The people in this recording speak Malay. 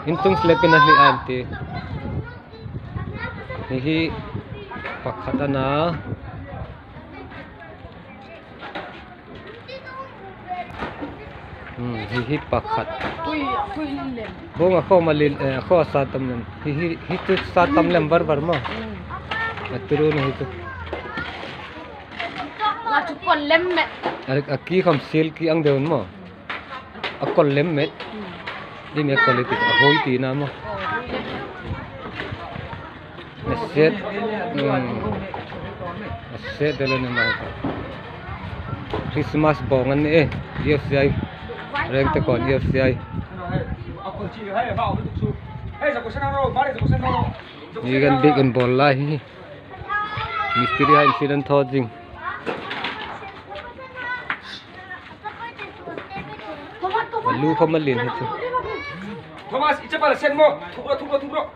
Intung slepin na li ante. Hihi pakata na. Hihi pakat. Bong ako malil ako satam lem. Hihi hitu satam lem barbar mo. Maturo na hito. Kon lem met. Aki kam sel ki ang deun mo. Akol lem met. Di me quality ahoy ti na mo. Naset. Naset dalo ni mo. Christmas bongan ni Yes ay. Reng te kon yes ay. Ni gan big and ball lai. Mistri ha incident thojing. Lu khamalin hito. Thomas, icha pala sen mo. Thukro.